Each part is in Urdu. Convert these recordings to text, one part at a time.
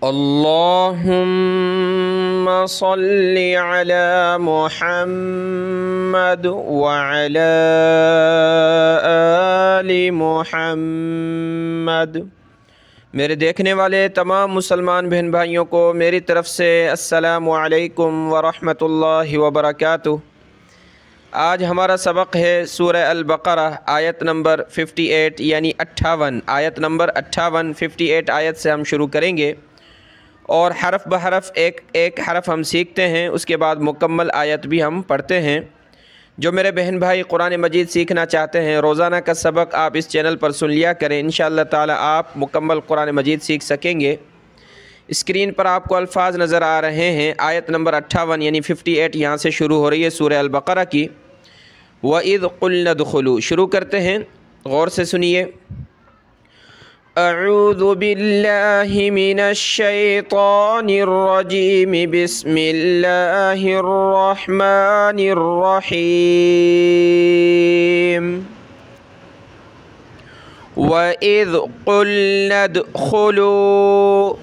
اللهم صل على محمد وعلى آل محمد۔ میرے دیکھنے والے تمام مسلمان بہن بھائیوں کو میری طرف سے السلام علیکم ورحمۃ اللہ وبرکاتہ۔ آج ہمارا سبق ہے سورہ البقرہ آیت نمبر 58 یعنی 58، آیت نمبر 58 58 آیت سے ہم شروع کریں گے اور حرف بحرف ایک حرف ہم سیکھتے ہیں، اس کے بعد مکمل آیت بھی ہم پڑھتے ہیں۔ جو میرے بہن بھائی قرآن مجید سیکھنا چاہتے ہیں، روزانہ کا سبق آپ اس چینل پر سن لیا کریں، انشاءاللہ تعالی آپ مکمل قرآن مجید سیکھ سکیں گے۔ اسکرین پر آپ کو الفاظ نظر آ رہے ہیں، آیت نمبر 58 یعنی 58 یہاں سے شروع ہو رہی ہے سورہ البقرہ کی۔ وَإِذْ قُلْنَا ادْخُلُوا، شروع کرتے ہیں، غور سے سنیے۔ اعوذ باللہ من الشیطان الرجیم، بسم اللہ الرحمن الرحیم۔ وَإِذْ قُلْنَا ادْخُلُوا،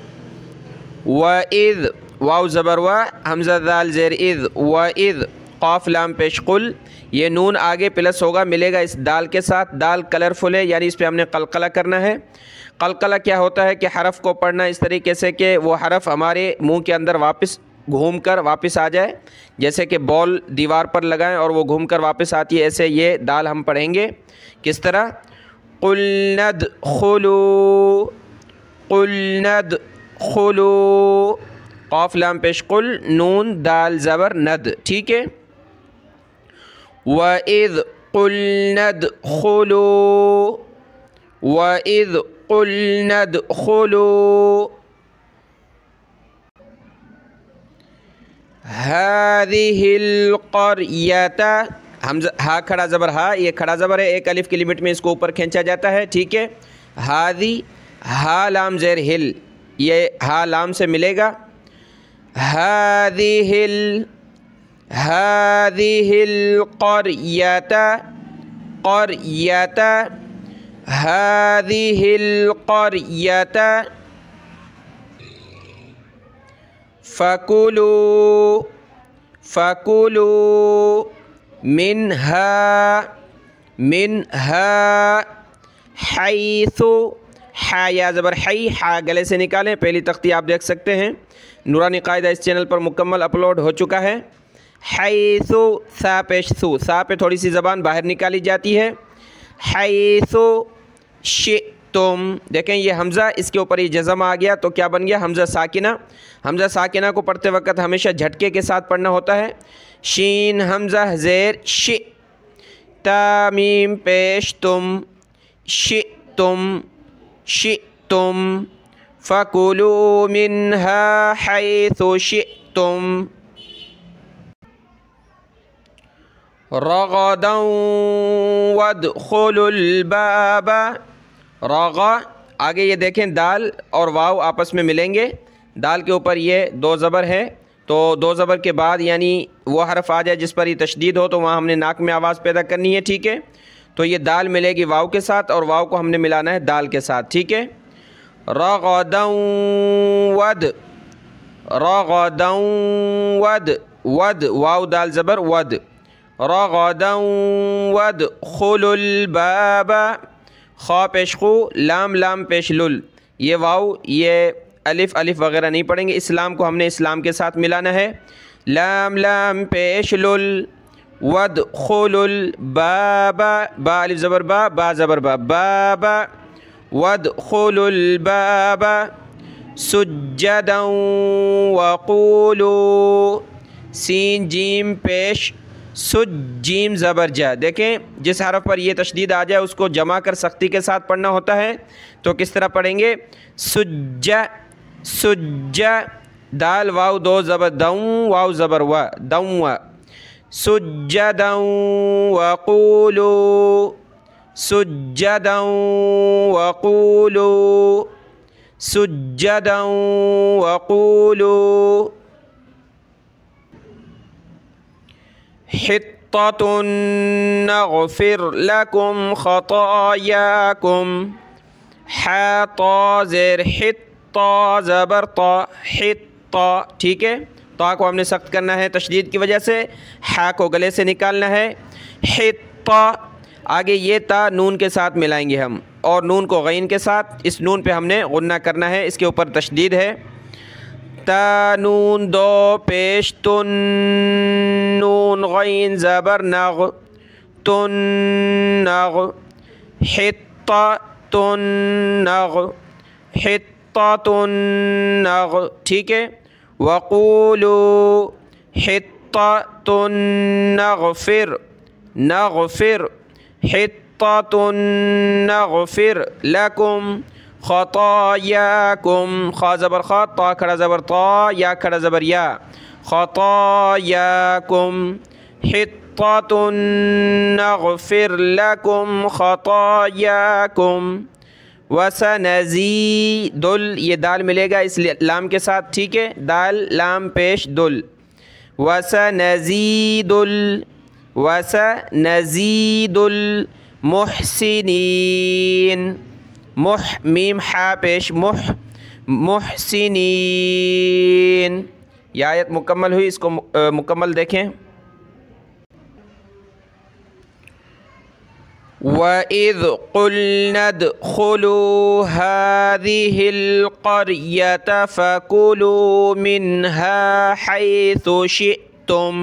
وَإِذْ واو زبر وا، حمزہ ذال زیر اذ، وَإِذْ قاف لام پیش قل، یہ نون آگے پلس ہوگا، ملے گا اس دال کے ساتھ۔ دال کلرفل ہے یعنی اس پہ ہم نے قلقلہ کرنا ہے۔ قلقلہ کیا ہوتا ہے کہ حرف کو پڑھنا اس طریقے سے کہ وہ حرف ہمارے منہ کے اندر واپس گھوم کر واپس آ جائے، جیسے کہ بال دیوار پر لگائیں اور وہ گھوم کر واپس آتی ہے، ایسے یہ دال ہم پڑھیں گے۔ کس طرح؟ قُلْنَا ادْخُلُوا، قُلْنَا ادْخُلُوا، قاف لام پیش قل، نون دال زبر ند، ٹھیک ہے۔ وَإِذْ قُلْنَا ادْخُلُوا، وَإِذْ قُلْنَا ادْخُلُوا هَذِهِ الْقَرْيَةَ، ہا کھڑا زبر ہا، یہ کھڑا زبر ہے، ایک الف کی لمٹ میں اس کو اوپر کھینچا جاتا ہے، ٹھیک ہے۔ ہادی، ہا لام زیر ہل، یہ ہا لام سے ملے گا۔ هذه القرية، قرية، هذه القرية، فكلوا منها حيث، حا یا زبر حی، حا گلے سے نکالیں، پہلی تختی آپ دیکھ سکتے ہیں، نورانی قاعدہ اس چینل پر مکمل اپلوڈ ہو چکا ہے۔ حیث، سا پیش سو، سا پہ تھوڑی سی زبان باہر نکالی جاتی ہے۔ حیث شئتم، دیکھیں یہ حمزہ، اس کے اوپر یہ جزم آ گیا تو کیا بن گیا؟ حمزہ ساکنہ۔ حمزہ ساکنہ کو پڑھتے وقت ہمیشہ جھٹکے کے ساتھ پڑھنا ہوتا ہے۔ شین حمزہ زیر ش، تا میم پیش تم، شئتم، شئتم، فَكُلُوا مِنْهَا حَيْثُ شِئْتُمْ رَغَدًا وَادْخُلُوا الْبَابَ، رغا، آگے یہ دیکھیں دال اور واو آپس میں ملیں گے، دال کے اوپر یہ دو زبر ہے، تو دو زبر کے بعد یعنی وہ حرف آ جائے جس پر یہ تشدید ہو تو وہاں ہم نے ناک میں آواز پیدا کرنی ہے، ٹھیک ہے۔ تو یہ دال ملے گی واو کے ساتھ اور واو کو ہم نے ملانا ہے دال کے ساتھ، ٹھیک ہے۔ رغدا ود، رغدا ود، ود واو دال زبر ود، رغدا وادخلوا الباب، خا پیش خو، لام لام پیش لل، یہ واو یہ الف الف وغیرہ نہیں پڑھیں گے، اسلام کو ہم نے اسلام کے ساتھ ملانا ہے، لام لام پیش لل، وادخلوا الباب، با الف زبر با، با زبر با، باب، وادخلوا الباب سجدا وقولوا، سین جیم پیش سج، جیم زبر جا، دیکھیں جس حرف پر یہ تشدید آ جائے اس کو جمع کر سختی کے ساتھ پڑھنا ہوتا ہے، تو کس طرح پڑھیں گے؟ سج، سج، دال واو دو زبر دوں، واو زبر وا، دوں، سجدا وقولوا، سجدا وقولوا، سجدا وقولوا حطة نغفر لكم خطاياكم، حا طا زیر حط، تا زبر تا، حطا، ٹھیک ہے، تا کو ہم نے سخت کرنا ہے تشدید کی وجہ سے، ہا کو گلے سے نکالنا ہے، حطا، آگے یہ تا نون کے ساتھ ملائیں گے ہم، اور نون کو غین کے ساتھ، اس نون پہ ہم نے غنہ کرنا ہے، اس کے اوپر تشدید ہے، تا نون دو پیش تن، نون غین زبر نغ، تن نغ، حطا تن نغ، حطا تن نغ، ٹھیک ہے، وقولو حطا تن نغفر، نغفر، حطة نغفر لكم خطاياكم، خا زبر خا، تا کھڑا زبر تا، یا کھڑا زبر یا، خطاياكم، حطة نغفر لكم خطاياكم، وسنزيد، یہ دال ملے گا اس لام کے ساتھ، ٹھیک ہے، دال لام پیش دل، وسنزيد وسنزيد المحسنين، میم حا پیش محسنین، یہ آیت مکمل ہوئی، اس کو مکمل دیکھیں، وَإِذْ قُلْنَا ادْخُلُوا هَٰذِهِ الْقَرْيَةَ فَكُلُوا مِنْهَا حَيْثُ شِئْتُمْ،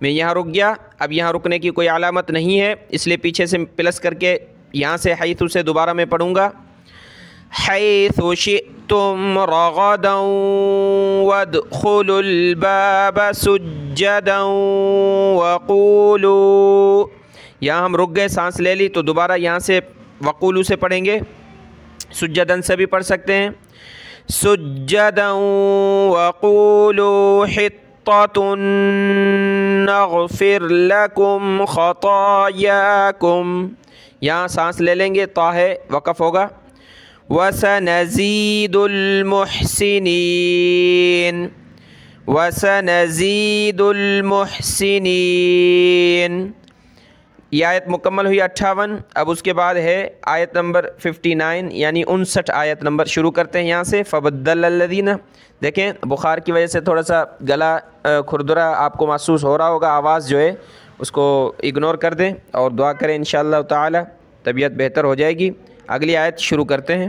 میں یہاں رک گیا، اب یہاں رکنے کی کوئی علامت نہیں ہے، اس لیے پیچھے سے پلس کر کے یہاں سے حیث سے دوبارہ میں پڑھوں گا، حیث شئتم رغدا وادخلوا الباب سجدا وقولوا، یہاں ہم رک گئے، سانس لے لی، تو دوبارہ یہاں سے وقولوا سے پڑھیں گے، سجدن سے بھی پڑھ سکتے ہیں، سجدا وقولوا حطة نغفر لكم خطاياكم، یہاں سانس لے لیں گے، تا ہے وقف ہوگا، وسنزيد المحسنين، وسنزيد المحسنين، یہ آیت مکمل ہوئی 58، اب اس کے بعد ہے آیت نمبر 59 یعنی 59 آیت نمبر، شروع کرتے ہیں یہاں سے، فبدل الذین، دیکھیں بخار کی وجہ سے تھوڑا سا گلا کھردرا آپ کو محسوس ہو رہا ہوگا، آواز جو ہے اس کو اگنور کر دیں اور دعا کریں انشاءاللہ تعالی طبیعت بہتر ہو جائے گی۔ اگلی آیت شروع کرتے ہیں،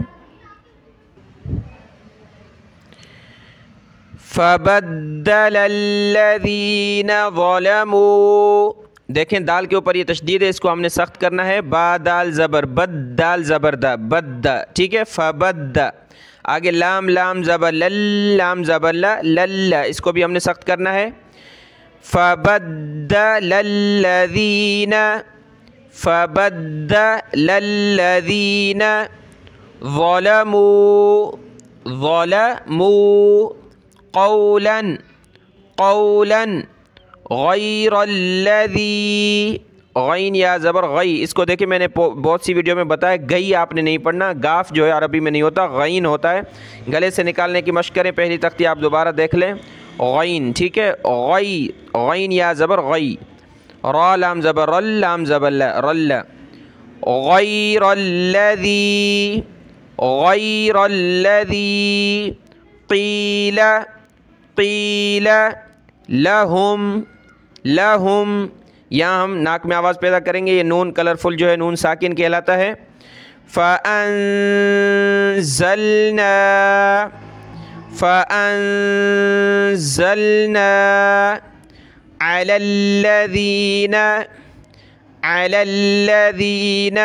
فبدل الذین ظلموا، دیکھیں دال کے اوپر یہ تشدید ہے، اس کو ہم نے سخت کرنا ہے، با دال زبر بد، دال زبر دا، بد، ٹھیک ہے، فبد، آگے لام لام زبر لل، لام زبر لا، لل، اس کو بھی ہم نے سخت کرنا ہے، فبدل الذین، فبدل الذین ظلموا، ظلموا قولا، قولا غیر الذی، غین یا زبر غی، اس کو دیکھیں میں نے بہت سی ویڈیو میں بتایا، گئی آپ نے نہیں پڑھنا، گاف جو ہے عربی میں نہیں ہوتا، غین ہوتا ہے، گلے سے نکالنے کی مشق کریں، پہلی تختی آپ دوبارہ دیکھ لیں، غین، ٹھیک ہے، غی، غین یا زبر غی، را لام زبر رل، لام زبر لا، رل، غیر الذی، غیر الذی قیل، قیل لہم، لہم، یہاں ہم ناک میں آواز پیدا کریں گے، یہ نون کلرفل جو ہے نون ساکن کہلاتا ہے، فَأَنزَلْنَا، فَأَنزَلْنَا عَلَى الَّذِينَ، عَلَى الَّذِينَ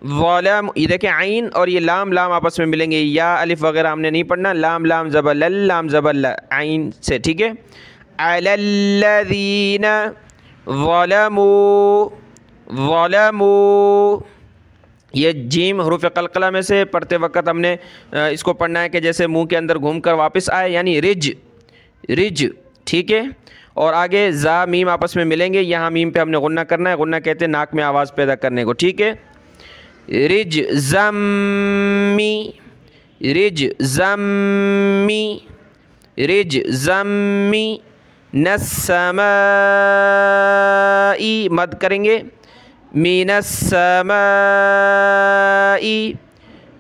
ظلموا، یہ دیکھیں عین اور یہ لام لام آپس میں ملیں گے، یا الف وغیرہ ہم نے نہیں پڑھنا، لام لام زبر لل، لام زبر لا، عین سے، ٹھیک ہے، عَلَى الَّذِينَ ظلموا، ظلموا، یہ جیم حروف قلقلہ میں سے پڑھتے وقت ہم نے اس کو پڑھنا ہے کہ جیسے منہ کے اندر گھوم کر واپس آئے، یعنی رج، رج، ٹھیک ہے، اور آگے زا میم آپس میں ملیں گے، یہاں میم پہ ہم نے غنہ کرنا ہے، غنہ کہتے ہیں ناک میں آواز پیدا کرنے کو، ٹھیک ہے، رج زمی، رج زمی، رج زمی، نسمائی، مد کریں گے، من السمائی،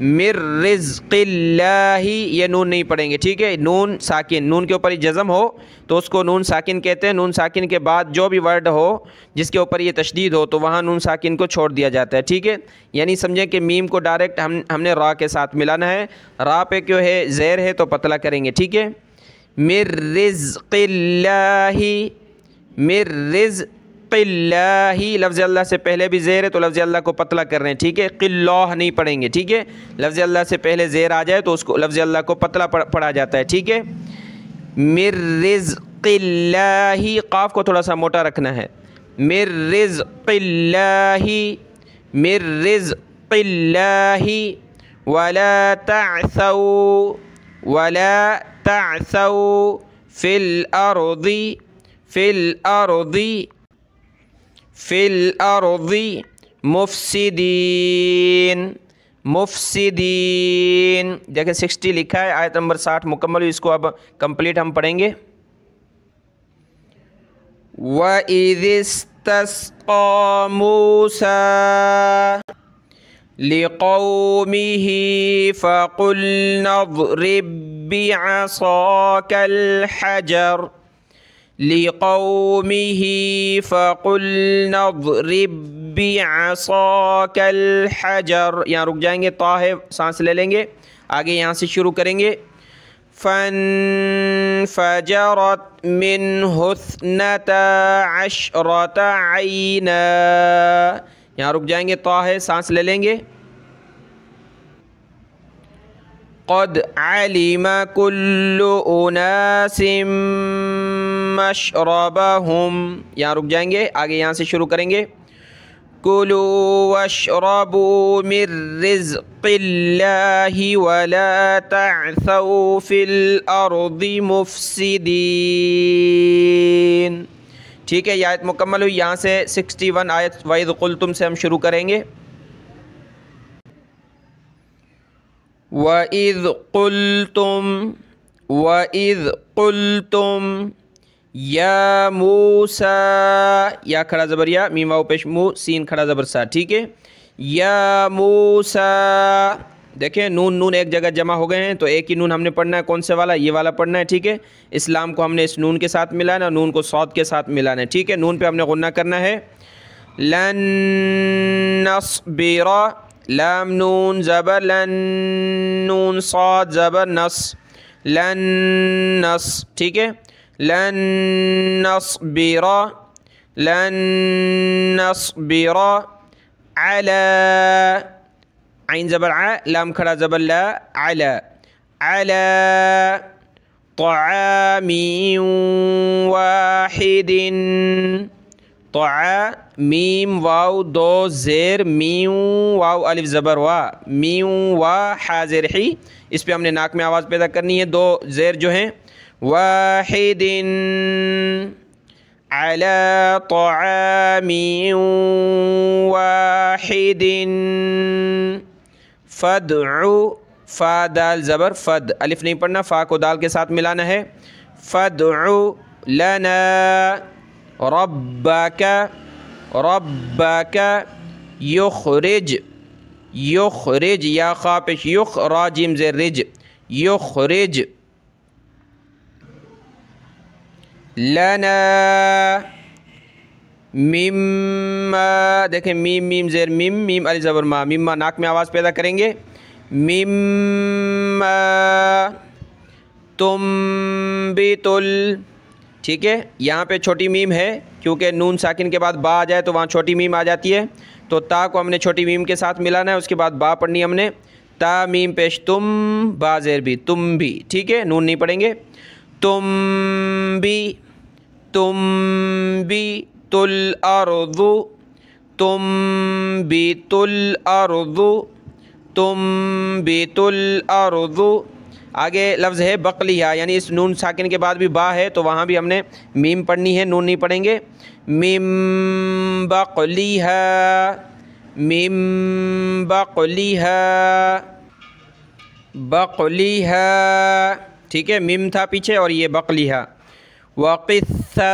مر رزق اللہ، یہ نون نہیں پڑھیں گے، ٹھیک ہے، نون ساکن، نون کے اوپر یہ جزم ہو تو اس کو نون ساکن کہتے ہیں۔ نون ساکن کے بعد جو بھی ورڈ ہو جس کے اوپر یہ تشدید ہو تو وہاں نون ساکن کو چھوڑ دیا جاتا ہے، ٹھیک ہے۔ یعنی سمجھیں کہ میم کو ڈائریکٹ ہم نے را کے ساتھ ملانا ہے، را پہ کیوں ہے زیر ہے تو پتلا کریں گے، ٹھیک ہے۔ مر رزق اللہ، مر رزق اللہ، لفظ اللہ سے پہلے بھی زیر ہے تو لفظ اللہ کو پتلا کر رہے ہیں، ٹھیک ہے، قلہ نہیں پڑھیں گے، ٹھیک ہے۔ لفظ اللہ سے پہلے زیر آ جائے تو اس کو لفظ اللہ کو پتلا پڑھا جاتا ہے، ٹھیک ہے۔ مر رزق اللہ، قاف کو تھوڑا سا موٹا رکھنا ہے، مر رزق اللہ، مر رزق اللہ، ولا تعثوا، ولا تعثوا فی الارض، فی الارض، فی الارض مفسدین، مفسدین، دیکھیں 60 لکھا ہے، آیت نمبر 60 مکمل ہوئی، اس کو اب کمپلیٹ ہم پڑھیں گے۔ وَإِذِ اسْتَسْقَىٰ مُوسَىٰ لِقَوْمِهِ فَقُلْنَا اضْرِب بِّعَصَاكَ الْحَجَرَ، لِقَوْمِهِ فَقُلْنَا اضْرِب بِّعَصَاكَ الْحَجَرَ، یہاں رک جائیں گے، طا ہے، سانس لے لیں گے، آگے یہاں سے شروع کریں گے۔ فَانْفَجَرَتْ مِنْهُ اثْنَتَا عَشْرَةَ عَيْنًا، یہاں رک جائیں گے، طا ہے، سانس لے لیں گے۔ قَدْ عَلِمَ كُلُّ أُنَاسٍ مَشْرَبَهُمْ، یہاں رک جائیں گے، آگے یہاں سے شروع کریں گے۔ كُلُوا وَاشْرَبُوا مِن رِّزْقِ اللَّهِ وَلَا تَعْثَوْا فِي الْأَرْضِ مُفْسِدِينَ، ٹھیک ہے، یہ آیت مکمل ہوئی، یہاں سے 61 آیت وَإِذْ قُلْتُم سے ہم شروع کریں گے۔ وَإِذْ قُلْتُم، وَإِذْ قُلْتُم یا موسیٰ، یا کھڑا زبر یا، میم واو پیش مو، سین کھڑا زبر سا، ٹھیک ہے۔ یا موسیٰ، دیکھیں نون نون ایک جگہ جمع ہو گئے ہیں تو ایک ہی نون ہم نے پڑھنا ہے، کون سے والا؟ یہ والا پڑھنا ہے، ٹھیک ہے۔ اسلام کو ہم نے اس نون کے ساتھ ملانا، نون کو صاد کے ساتھ ملانا ہے، ٹھیک ہے۔ نون پہ ہم نے غنہ کرنا ہے۔ لن نصبر، لام نون زبر لن، نون صاد زبر نص، لن نص، ٹھیک ہے۔ لن نصبر، لن نصبر علی، عین زبر ع، لام کھڑا زبر لا، علی، علی طعام واحد، میم واو دو زیر، میم واو الف زبر وا، میم وا حاضر ہی، اس پہ ہم نے ناک میں آواز پیدا کرنی ہے، دو زیر جو ہیں، واحد علی طعام واحد فادعو، فا دال زبر فد، الف نہیں پڑھنا، فا کو دال کے ساتھ ملانا ہے۔ فادعو لنا ربک، ربک یخرج، یخرج، یا خا پیش یخ، را جیم زیر رج، یخرج لنا مما، دیکھیں میم میم زیر میم، میم الف زبر ما، مما ناک میں آواز پیدا کریں گے، مما تنبت، ٹھیک ہے۔ یہاں پہ چھوٹی میم ہے کیونکہ نون ساکن کے بعد با آ جائے تو وہاں چھوٹی میم آ جاتی ہے، تو تا کو ہم نے چھوٹی میم کے ساتھ ملانا ہے، اس کے بعد با پڑھنی ہم نے، تا میم پیش تم، با زیر بھی، تم بھی، ٹھیک ہے، نون نہیں پڑھیں گے۔ تم بھی، تم بھی تل الارض، تم بھی تل الارض، تم بھی تل الارض، آگے لفظ ہے بقلیہ، یعنی اس نون ساکن کے بعد بھی با ہے تو وہاں بھی ہم نے میم پڑھنی ہے، نون نہیں پڑھیں گے۔ میم بقلیہ، میم بقلیہ، بقلیہ، ٹھیک ہے، میم تھا پیچھے اور یہ بقلیہ۔ وقثائها،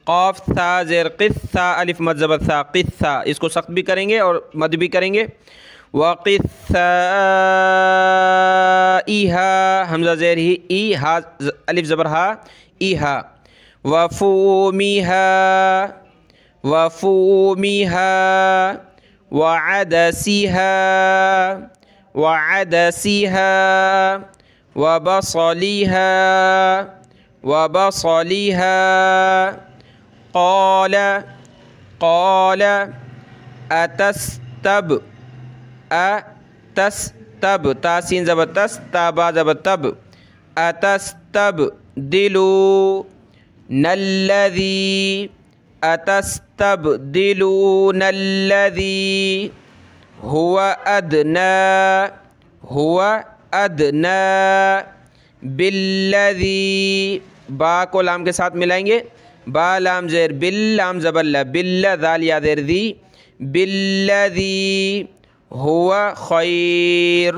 قاف ثا زیر قثا الف مد زبر ثا قثا، اس کو سخت بھی کریں گے اور مد بھی کریں گے. وقثائها حمزہ زیر ہی ای ہا الف زبر ہا ایہا. وفومها وفومها وعدسها وعدسها وبصلها وبصلها. قال قال أتستب أتستب تاسين زبر تس تابا زبر تب. أتستبدلون الذي أتستبدلون الذي هو أدنى بالذي. با کو لام کے ساتھ ملائیں گے، با لام زیر بل لام زبر ل بل ذال یا زیر ذی بالذی هو خیر.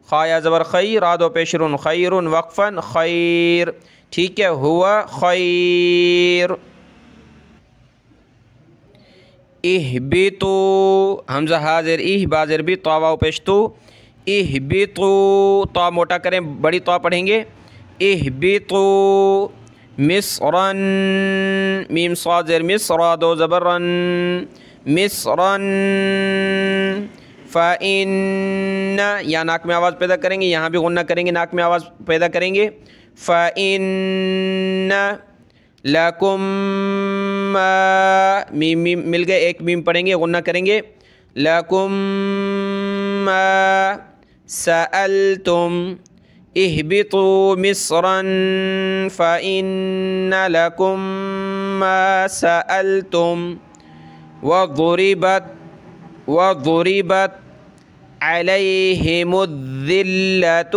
خا یا زبر خیر را دو پیشرون خیر وقفا خیر. ٹھیک ہے، ہوا خیر. اہبطو حمزہ حاضر اہ بازر بھی تو واو پیشتو. اہبطو تو موٹا کریں، بڑی تو پڑھیں گے. اہبطو مصرن میم صاد زیر مصر دو زبرن مصرن. فَإِنَّ یا ناک میں آواز پیدا کریں گے، یہاں بھی غنہ کریں گے، ناک میں آواز پیدا کریں گے. فَإِنَّ لَكُمْ مَا میم میم مل گئے، ایک میم پڑھیں گے، غنہ کریں گے. لَكُمْ مَا سَأَلْتُمْ اهبطوا مصرا فإن لكم ما سألتم. وضربت عليهم الذلة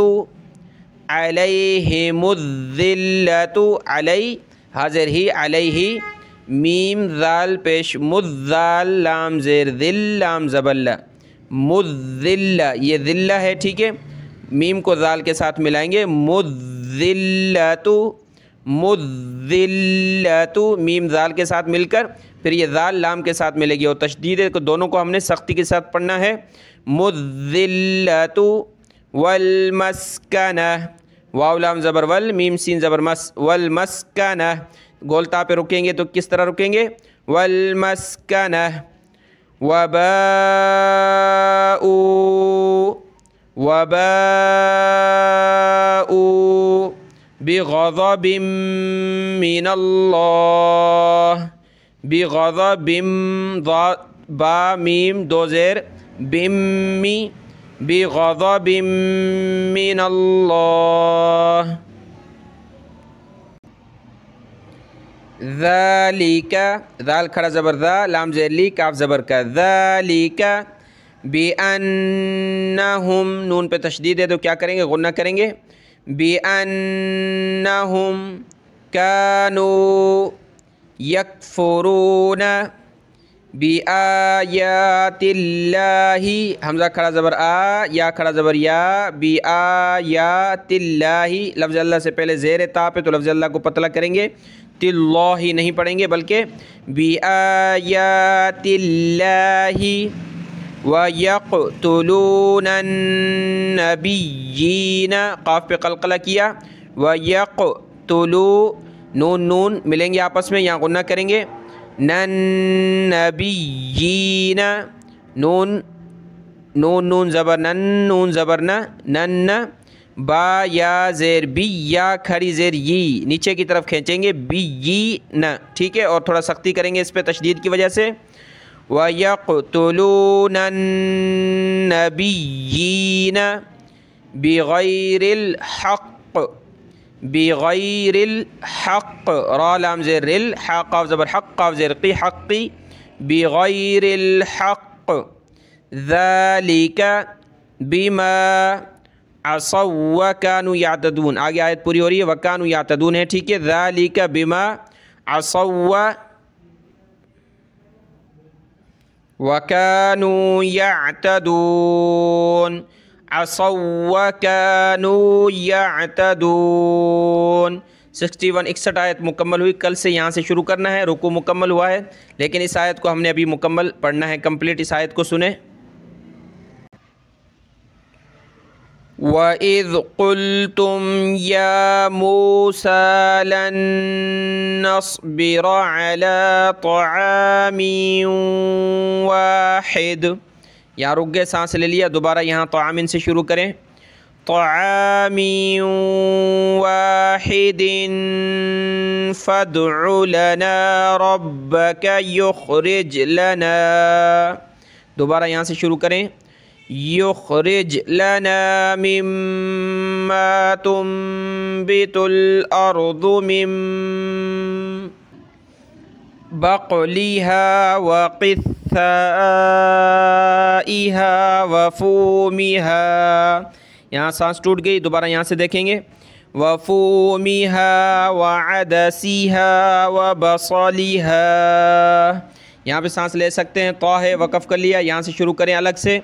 عليهم الذلة علی حاضر ہی علیہ میم ذال پیش مذال لام زیر ذل لام زبل مذل، یہ ذلہ ہے، ٹھیک ہے. میم کو ذال کے ساتھ ملائیں گے، مذلۃ مذلۃ میم ذال کے ساتھ مل کر پھر یہ ذال لام کے ساتھ ملے گی اور تشدید ہے، دونوں کو ہم نے سختی کے ساتھ پڑھنا ہے. مذلۃ والمسکنہ واو لام زبر ول میم سین زبر مس والمسکنہ. گولتا پہ رکیں گے تو کس طرح رکیں گے؟ والمسکنہ. وباءوا بغضب من اللہ بغضب با میم دو زیر بمی بغضب من اللہ. ذالک ذال کھڑا زبر ذا لام زیر لی کاف زبر کا. ذالک بِأَنَّهُمْ نون پہ تشدید ہے تو کیا کریں گے؟ غنہ کریں گے. بِأَنَّهُمْ كَانُوا يَكْفُرُونَ بِآيَاتِ اللَّهِ حمزہ کھڑا زبر آ یا کھڑا زبر یا بِآيَاتِ اللَّهِ. لفظ اللہ سے پہلے زیر تا پہ تو لفظ اللہ کو پتلا کریں گے، تِاللَّهِ نہیں پڑھیں گے بلکہ بِآيَاتِ اللَّهِ. وَيَقْتُلُونَ النَّبِيِّينَ قاف پہ قلقلہ کیا. وَيَقْتُلُو نون نون ملیں گے آپس میں، یہاں غنہ کریں گے. نَنَّبِيِّينَ نون نون نون زبر نن نون زبر نہ نن. با یا زیر بی یا کھڑی زیر یی نیچے کی طرف کھینچیں گے بی یی نہ، ٹھیک ہے، اور تھوڑا سختی کریں گے اس پہ تشدید کی وجہ سے. وَيَقْتُلُونَ النَّبِيِّينَ بِغَيْرِ الْحَقِّ بِغَيْرِ الْحَقِّ را لام زیر رل حا قاف زبر حق قاف زیر قی حقی بِغَيْرِ الْحَقِّ. ذَلِكَ بِمَا عَصَوْا وَكَانُوا يَعْتَدُونَ. آگے آیت پوری ہو رہی ہے، وَكَانُوا يَعْتَدُونَ ہے، ٹھیک ہے. ذَلِكَ بِمَا عَصَوْا وَكَانُوا يَعْتَدُونَ عَصَوْا وَكَانُوا يَعْتَدُونَ. 61 61 آیت مکمل ہوئی. کل سے یہاں سے شروع کرنا ہے. رکوع مکمل ہوا ہے لیکن اس آیت کو ہم نے ابھی مکمل پڑھنا ہے. کمپلیٹ اس آیت کو سنیں. وَإِذْ قُلْتُمْ يَا مُوسَىٰ لَن نَّصْبِرَ عَلَىٰ طَعَامٍ وَاحِدٍ. یہاں رک گئے, سانس لے لیا. دوبارہ یہاں طعام سے شروع کریں. طعام واحد فادع لنا ربك يخرج لنا. دوبارہ یہاں سے شروع کریں. یخرج لنا مما تنبت الارض من بقلها وقثائها وفومها. یہاں سانس ٹوٹ گئی. دوبارہ یہاں سے دیکھیں گے. وفومها وعدسها وبصلها. یہاں پہ سانس لے سکتے ہیں. طا ہے, وقف کر لیا. یہاں سے شروع کریں الگ سے.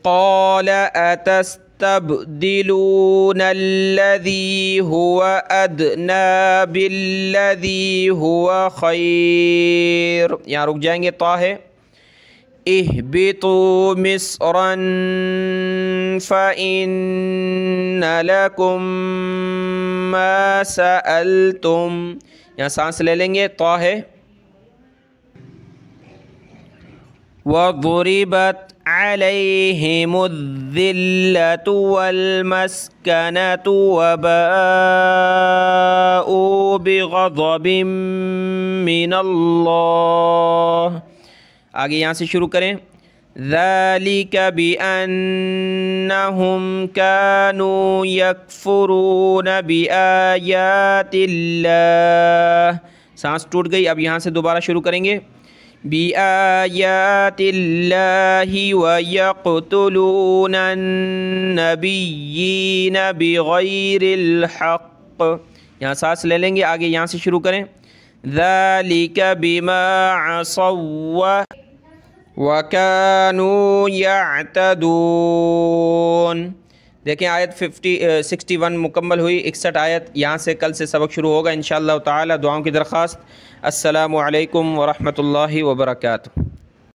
قال اتستبدلون الذي هو ادنى بالذي هو خير. یہاں رک جائیں گے. طا ہے. اهبطوا مصرا فإن لكم ما سألتم. یہاں سانس لے لیں گے. طا ہے. وضربت عليهم الذلة والمسكنة وباءوا بغضب من الله. آگے یہاں سے شروع کریں. ذلك بأنهم كانوا يكفرون بآيات الله. سانس ٹوٹ گئی. اب یہاں سے دوبارہ شروع کریں گے. بآيات الله ويقتلون النبيين بغير الحق. یہاں سانس لے لیں گے. آگے یہاں سے شروع کریں. ذلك بما عصوا وكانوا يعتدون. دیکھیں آیت 61 مکمل ہوئی. 61 آیت. یہاں سے کل سے سبق شروع ہوگا انشاءاللہ تعالی. دعاؤں کی درخواست. السلام علیکم ورحمۃ اللہ وبرکاتہ.